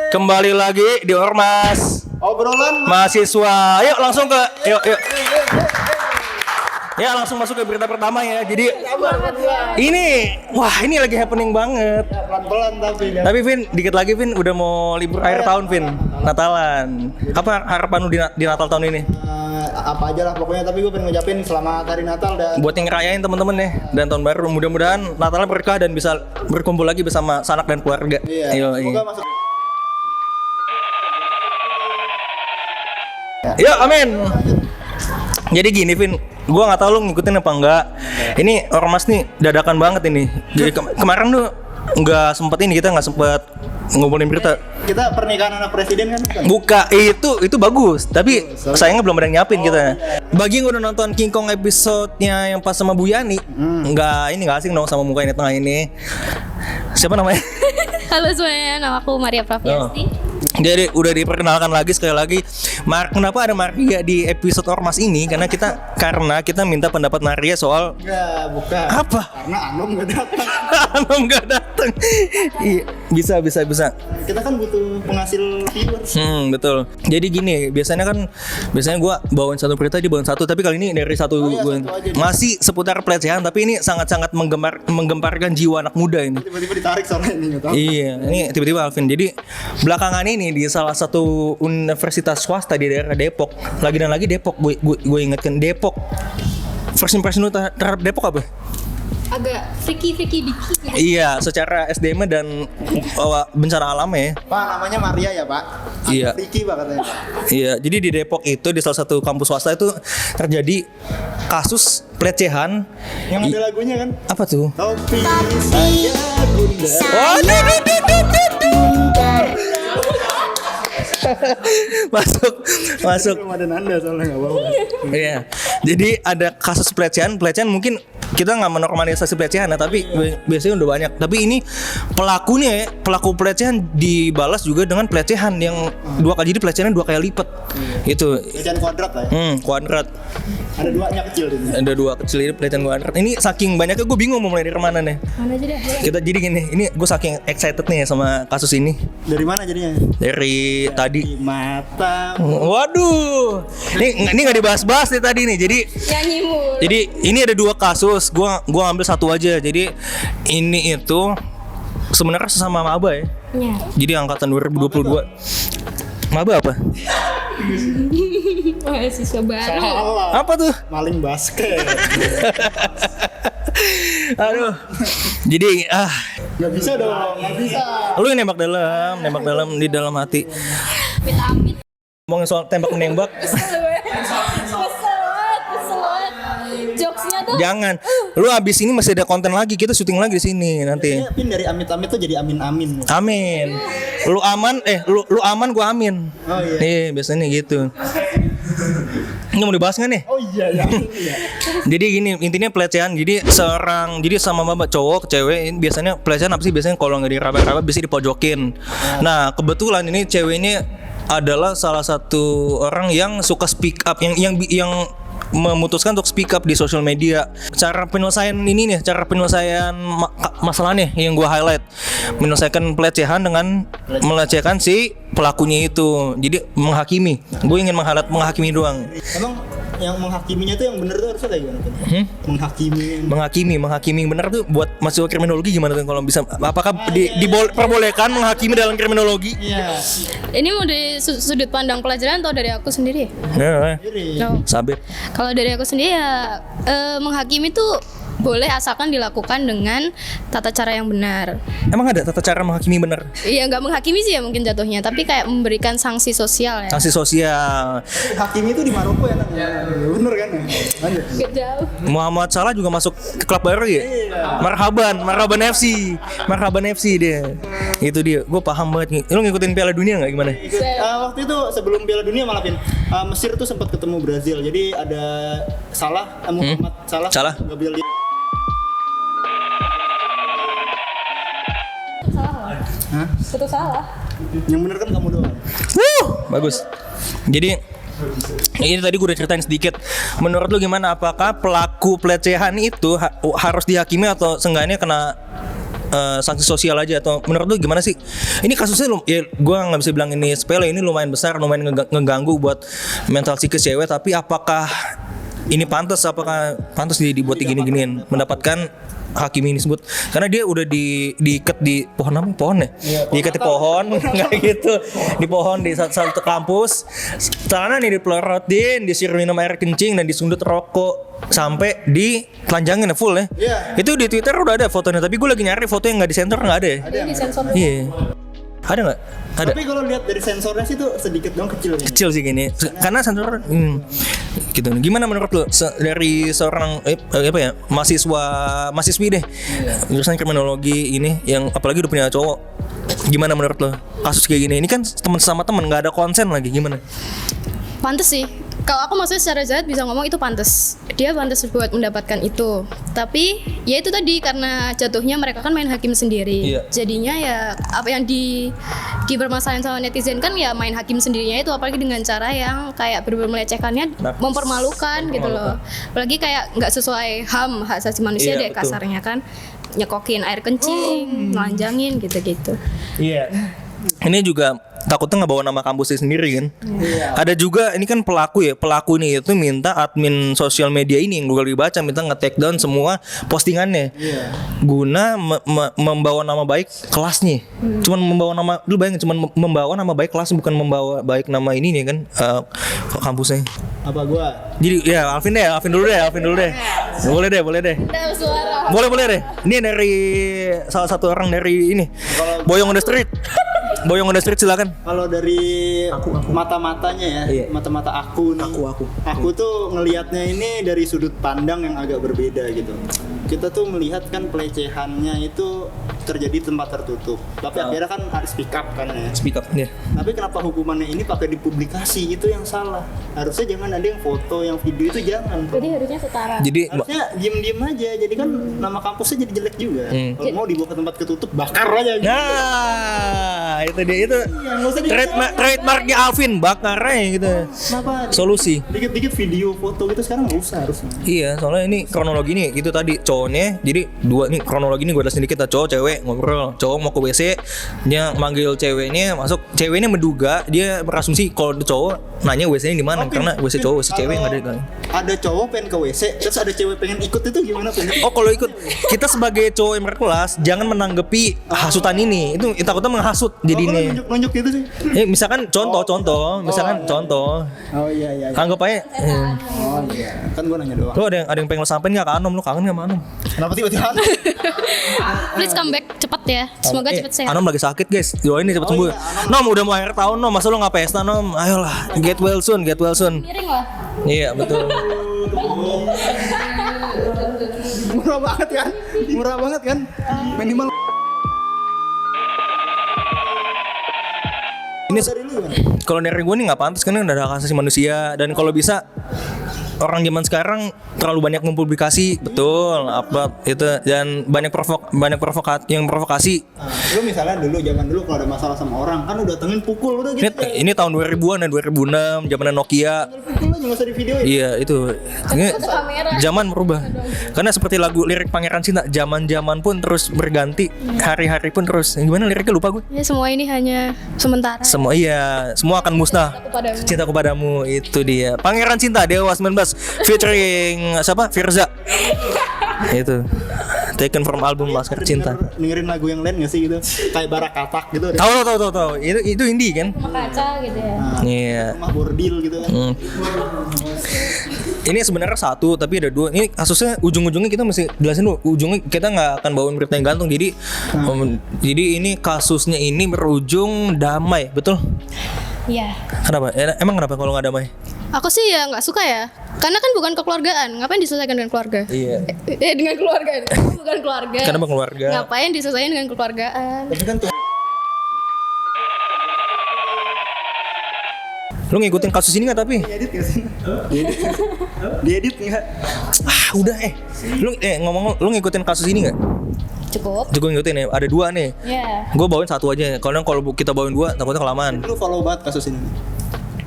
Kembali lagi di Ormas Obrolan mahasiswa. Yuk langsung ke yuk. Ya langsung masuk ke berita pertama ya. Jadi ini ini lagi happening banget. pelan-pelan tapi kan. Tapi Vin, dikit lagi Vin udah mau libur akhir tahun Vin. Natalan. Apa harapan lu di Natal tahun ini? Apa aja lah pokoknya, tapi gue pengen ngucapin selamat hari Natal dan Buat yang ngerayain temen-temen ya, dan tahun baru, mudah-mudahan Natalnya berkah dan bisa berkumpul lagi bersama sanak dan keluarga. iya. Semoga masuk. Yuk, amin. Jadi gini Vin, gue nggak tahu lu ngikutin apa enggak. Ini Ormas nih dadakan banget ini. Jadi kemarin tuh nggak sempet ngumpulin berita. Kita pernikahan anak presiden kan? Buka itu bagus, tapi sayangnya belum ada yang nyiapin kita. Bagi yang udah nonton King Kong episode-nya yang pas sama Bu Yani, nggak asing dong sama muka ini tengah ini. Siapa namanya? Halo semuanya, nama aku Maria Praviasti. Jadi udah diperkenalkan lagi sekali lagi. Kenapa ada Maria di episode Ormas ini? Karena kita minta pendapat Maria soal Bukan. Apa? Karena Anom gak datang. Anom gak datang. Iya, bisa. Kita kan butuh penghasil viewers. Betul. Jadi gini, biasanya gue bawain satu berita, dia bawain satu, tapi kali ini dari satu masih seputar pelecehan, tapi ini sangat-sangat menggemparkan jiwa anak muda ini. Tiba-tiba ditarik soalnya ini gitu. Iya, ini tiba-tiba Alvin. Jadi belakangan ini di salah satu universitas swasta di daerah Depok, lagi Depok, gue ingetkan Depok. First impression lu terhadap Depok apa? Agak freaky dikit. Iya, secara SDM dan bencana alam ya. Pak, namanya Maria ya Pak? Iya. Vicky Pak katanya. Iya, jadi di Depok itu di salah satu kampus swasta itu terjadi kasus pelecehan. Yang ada lagunya kan? Apa tuh? Topi saya bunda. Oh, masuk. Belum ada nanda soalnya nggak apa-apa. Iya. Jadi ada kasus pelecehan mungkin kita nggak menormalisasi pelecehan, tapi biasanya udah banyak. Tapi ini pelaku pelecehan dibalas juga dengan pelecehan yang dua kali, jadi pelecehannya 2 kali lipat. Itu. Pelecehan kuadrat lah ya? Kuadrat. Ada duanya kecil ini. Ada 2 kecil, ini pelecehan kuadrat. Ini saking banyaknya gue bingung mau mulai dari mana nih. Mana aja deh. Kita jadi gini, ini gue saking excited nih sama kasus ini. Dari mana jadinya? Dari tadi. Di mata. Waduh, ini nggak dibahas-bahas nih tadi nih. Nyanyi mulu. Jadi ini ada 2 kasus. Gua ambil satu aja. Jadi ini itu sebenarnya sesama maba ya. Ya. Jadi angkatan 2022. Maba apa? Mahasiswa baru. Salah. Apa tuh? Maling basket. Aduh. Jadi Nggak bisa dong, nggak bisa. lu yang nembak dalam di dalam hati. Amit-amit. Ngomongin soal tembak-menembak. Kesel banget. Jokesnya tuh. Jangan. Lu abis ini masih ada konten lagi. Kita syuting lagi di sini nanti. Pin dari amit-amit tuh jadi amin-amin. Amin. Lu aman, lu aman, gua amin. Oh iya. Biasanya gitu. Ini mau dibahas nggak nih? Oh iya. Jadi gini, intinya pelecehan. Jadi sama maba cowok ke cewek, ini biasanya pelecehan apa sih? Biasanya kalau nggak diraba-raba bisa dipojokin. Nah, kebetulan ini cewek ini adalah salah satu orang yang suka speak up, yang memutuskan untuk speak up di sosial media. Cara penyelesaian masalahnya yang gue highlight, menyelesaikan pelecehan dengan melecehkan si pelakunya itu. Jadi menghakimi. Gue ingin menghakimi doang. Emang yang menghakiminya tuh yang bener tuh harusnya kayak gimana tuh? Menghakimi yang benar tuh buat masuk kriminologi gimana tuh kalau bisa? Apakah diperbolehkan menghakimi dalam kriminologi? Iya. Ini mau dari sudut pandang pelajaran atau dari aku sendiri? No. Sabit. Kalau dari aku sendiri ya menghakimi tuh boleh asalkan dilakukan dengan tata cara yang benar. Emang ada tata cara menghakimi benar? Iya, nggak menghakimi sih ya mungkin jatuhnya, tapi kayak memberikan sanksi sosial ya. Sanksi sosial. Hakimi itu di Maroko ya namanya. Bener kan ya? Lanjut. Gak jauh. Muhammad Salah juga masuk ke klub baru ya? Marhaban FC dia. Itu dia. Gue paham banget nih. Lu ngikutin Piala Dunia nggak gimana? Waktu itu sebelum Piala Dunia malah Mesir tuh sempat ketemu Brazil. Jadi ada Muhammad Salah. Gabriel Itu salah. Yang bener kan kamu doang. Bagus. Jadi ini tadi gue udah ceritain sedikit. Menurut lu gimana? Apakah pelaku pelecehan itu harus dihakimi atau seenggaknya kena sanksi sosial aja atau menurut lu gimana sih? Ini kasusnya ya gue nggak bisa bilang ini sepele, ini lumayan besar, lumayan ngeganggu buat mental psikis cewek. Tapi apakah ini pantas? Apakah pantas dibuat gini-giniin mendapatkan hakim ini sebut karena dia udah diikat di pohon apa pohon ya? Diikat di pohon kayak gitu di pohon di satu kampus celana nih dipelorotin, disuruh minum air kencing dan disundut rokok sampai ditelanjangin full ya. Itu di Twitter udah ada fotonya tapi gue lagi nyari foto yang nggak disensor, nggak ada ya? Ada di sensor. Iya. Ada nggak? Ada. Tapi kalau lihat dari sensornya sih tuh sedikit dong kecil. Kecil sih gini. Karena sensor gitu. Gimana menurut lo dari seorang apa ya mahasiswi deh jurusan kriminologi ini yang apalagi udah punya cowok, gimana menurut lo kasus kayak gini? Ini kan teman sama teman nggak ada konsen lagi, gimana? Pantes sih. Kalau aku maksudnya secara zat bisa ngomong itu pantes. Dia pantes buat mendapatkan itu. Tapi ya itu tadi karena jatuhnya mereka kan main hakim sendiri. Iya. Jadinya ya apa yang dipermasalahin sama netizen kan ya main hakim sendirinya itu, apalagi dengan cara yang kayak benar-benar melecehkannya, mempermalukan gitu loh. Apalagi kayak nggak sesuai HAM, hak asasi manusia Iya, deh betul. kasarnya kan. Nyekokin air kencing, nelanjangin gitu-gitu. Iya. Ini juga takutnya nggak bawa nama kampusnya sendiri kan. Ada juga ini kan pelaku ini itu minta admin sosial media ini yang gue lagi baca minta nge-take down semua postingannya guna membawa nama baik kelasnya. Cuman membawa nama, lu bayangin cuman membawa nama baik kelas, bukan membawa baik nama ini nih kan kampusnya. Apa gua? Jadi ya Alvin dulu deh. Boleh deh. Boleh deh. Ini dari salah satu orang dari ini Boyong on the Street. Boyong on the Street silakan. Kalau dari mata-matanya ya, mata-mata aku nih. Aku tuh ngelihatnya ini dari sudut pandang yang agak berbeda gitu. Kita tuh melihat kan pelecehannya itu terjadi di tempat tertutup. Tapi akhirnya kan harus speak up kan ya. Speak up ya. Tapi kenapa hukumannya ini pakai dipublikasi, itu yang salah. Harusnya jangan ada yang foto, yang video itu jangan. Jadi harusnya setara. Jadi Harusnya diem-diem aja. Jadi kan nama kampusnya jadi jelek juga. Kalau mau dibawa ke tempat ketutup, bakar aja gitu. nah, itu dia itu nggak usah dikasih trademarknya Alvin bakar aja gitu. Kenapa? Solusi. Dikit-dikit video foto gitu sekarang nggak usah harusnya. Iya, soalnya ini kronologi nih itu tadi cowoknya. Jadi dua nih kronologi ini gue jelasin dikit. Cowok cewek ngobrol. Cowok mau ke WC, dia manggil ceweknya masuk. Ceweknya menduga, dia berasumsi kalau cowok nanya WC-nya di mana karena WC cowok, WC cewek nggak ada. Ada cowok pengen ke WC, terus ada cewek pengen ikut, itu gimana Pin? Oh, kalau ikut kita sebagai cowok yang berkelas jangan menanggapi hasutan ini. Itu takutnya menghasut jadinya. Nunjuk gitu sih. Misalkan contoh, contoh. Oh iya. Anggap aja. Oh iya. Kan gua nanya doang. Lu ada yang pengen lo sampein nggak ke Anom? Lu kangen nggak sama Anom? Kenapa tiba-tiba? Please come back cepet ya. Semoga cepet sehat. Anom lagi sakit guys. Doain nih cepet sembuh. iya, Nom udah mau akhir tahun Nom. Masa lu nggak pesta Nom? Ayolah, get well soon. Miring lah. Iya betul. Murah banget kan? Minimal. Ini Dari lu gimana? kalau dari gue nih nggak pantas karena udah ada hak asasi manusia dan kalau bisa orang zaman sekarang terlalu banyak mempublikasi betul apa itu dan banyak provokasi. Lu misalnya zaman dulu kalau ada masalah sama orang kan udah datengin pukul udah gitu. Ini tahun 2000-an dan 2006 zamanan Nokia. Pukul aja nggak usah di videoin. Iya itu. Ini zaman berubah. Karena seperti lagu lirik Pangeran Cinta, zaman-zaman pun terus berganti, hari-hari pun terus. Gimana liriknya lupa gue. Ya semua ini hanya sementara. Semua akan musnah. Cintaku padamu itu dia. Pangeran Cinta Dewa 19 featuring siapa? Firza. Itu. Taken from album Laskar Cinta. Dengerin lagu yang lain nggak sih gitu? Kayak Barakatak gitu. Tahu. Itu indie kan? Rumah kaca gitu ya. Iya. Rumah bordil gitu kan. Ini sebenarnya satu tapi ada dua. Ini kasusnya ujung-ujungnya kita mesti jelasin dulu. Ujungnya kita nggak akan bawain berita yang gantung. Jadi ini kasusnya ini berujung damai, betul? Iya. Kenapa? Emang kenapa kalau nggak damai? Aku sih ya nggak suka ya. Karena kan bukan kekeluargaan. Ngapain diselesaikan dengan keluarga? Iya. Dengan keluarga. Bukan keluarga. Kenapa keluarga? Ngapain diselesaikan dengan keluargaan? Tapi kan tuh Lu ngikutin kasus ini nggak tapi? diedit nggak sih? Diedit nggak? Udah Lu ngomong lu ngikutin kasus ini nggak? Cukup. Juga ngikutin ya. Ada dua nih. Ya. Gue bawain satu aja. Kalau kita bawain dua takutnya kelamaan. Lu follow banget kasus ini.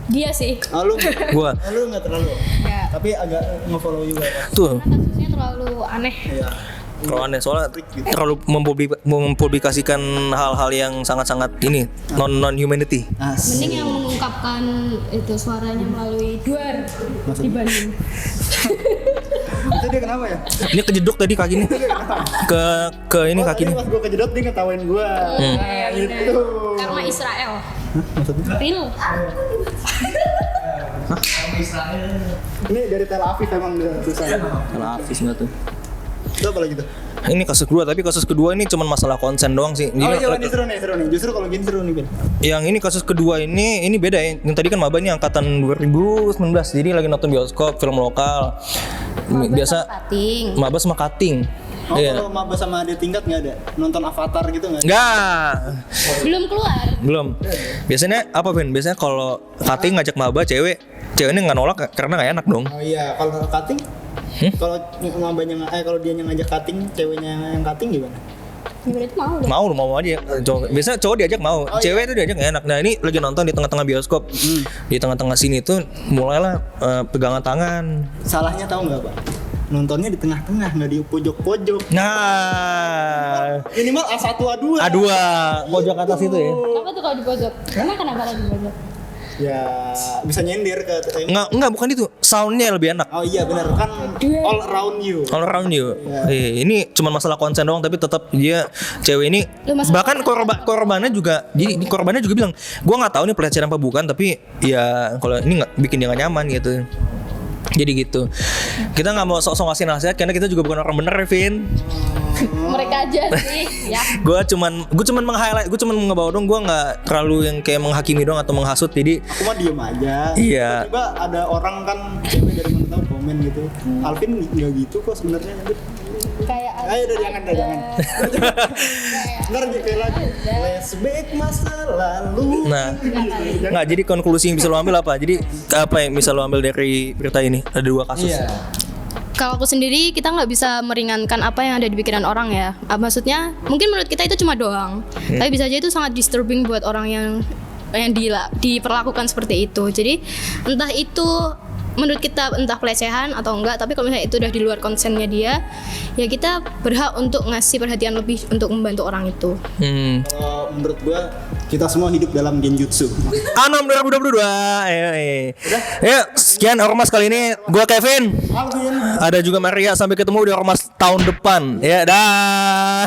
Dia sih. Lu Gua nggak terlalu. Ya. Tapi agak nge-follow juga. tuh. Kasusnya terlalu aneh. Iya. Terlalu aneh soalnya terlalu mempublikasikan hal-hal yang sangat-sangat ini non humanity. Mending yang mengungkapkan itu suaranya melalui duar dibanding. Itu dia kenapa ya? Ini kejedok tadi kaki ini. Ke ini kaki ini. Pas gue kejedot dia ngetawain gue. Nah, itu. Karma Israel. Real. Ini dari Tel Aviv emang susah. Salah Hafiz nggak tuh. Itu apa lagi tuh? Ini kasus kedua, tapi kasus kedua ini cuma masalah konsen doang sih. Oh iya, ini seru nih. Justru kalau gini seru nih, Ben. Yang ini kasus kedua ini beda ya. Yang tadi kan Maba ini angkatan 2019, jadi lagi nonton bioskop film lokal. Biasa Cutting. Maba sama cutting. Oh, Iya. kalau maba sama adik tingkat nggak ada? Nonton Avatar gitu nggak? Enggak. Belum keluar. Belum. Biasanya apa, Ben? Biasanya kalau cutting ngajak Maba cewek ini nggak nolak karena nggak enak dong. Oh iya, kalau cutting? Kalau mabanya kalau dia yang ngajak cutting, ceweknya yang cutting gimana? Ya, berarti mau dong. Mau aja. Biasanya cowok diajak mau, cewek itu diajak nggak enak. Nah ini lagi nonton di tengah-tengah bioskop, di tengah-tengah sini tuh mulailah pegangan tangan. Salahnya tahu nggak, Pak? Nontonnya di tengah-tengah, nggak di pojok-pojok. Nah, Minimal A1 A2. A2 pojok atas itu ya. Kenapa tuh kalau di pojok? Emang kenapa kalau di pojok? Ya bisa nyender ke Enggak bukan itu. Soundnya lebih enak. Oh iya benar kan all around you. All around you. Ini cuma masalah konsen doang, tapi tetap dia cewek ini Lu masalah bahkan korbannya juga. Jadi korbannya juga bilang, gua nggak tahu nih pelecehan apa bukan, tapi ya kalau ini nggak bikin dia nggak nyaman gitu. Jadi gitu. Kita nggak mau sok-sok ngasih nasihat karena kita juga bukan orang bener, Vin. Mereka aja sih, ya. gue cuman meng-highlight, gue cuman ngebawa dong, gue nggak terlalu yang kayak menghakimi dong atau menghasut, jadi Aku mah diem aja. Iya. Tiba-tiba ada orang kan cewek dari mana tahu komen gitu. Alvin nggak gitu kok sebenarnya. Kayak Ayo udah jangan. Ntar kayak lagi. Flashback masa lalu. nah nggak, jadi konklusi yang bisa lo ambil apa? Jadi apa yang bisa lo ambil dari berita ini? Ada 2 kasus. Iya. Kalau aku sendiri, kita nggak bisa meringankan apa yang ada di pikiran orang ya. Maksudnya mungkin menurut kita itu cuma doang, tapi bisa aja itu sangat disturbing buat orang yang diperlakukan seperti itu. Jadi entah itu menurut kita entah pelecehan atau enggak, tapi kalau misalnya itu udah di luar konsennya dia, ya kita berhak untuk ngasih perhatian lebih untuk membantu orang itu. Kalau menurut gua kita semua hidup dalam genjutsu. Anam 2022. Ya, sekian Ormas kali ini. Gua Kevin. Alvin. Ada juga Maria. Sampai ketemu di Ormas tahun depan. Ya, dah.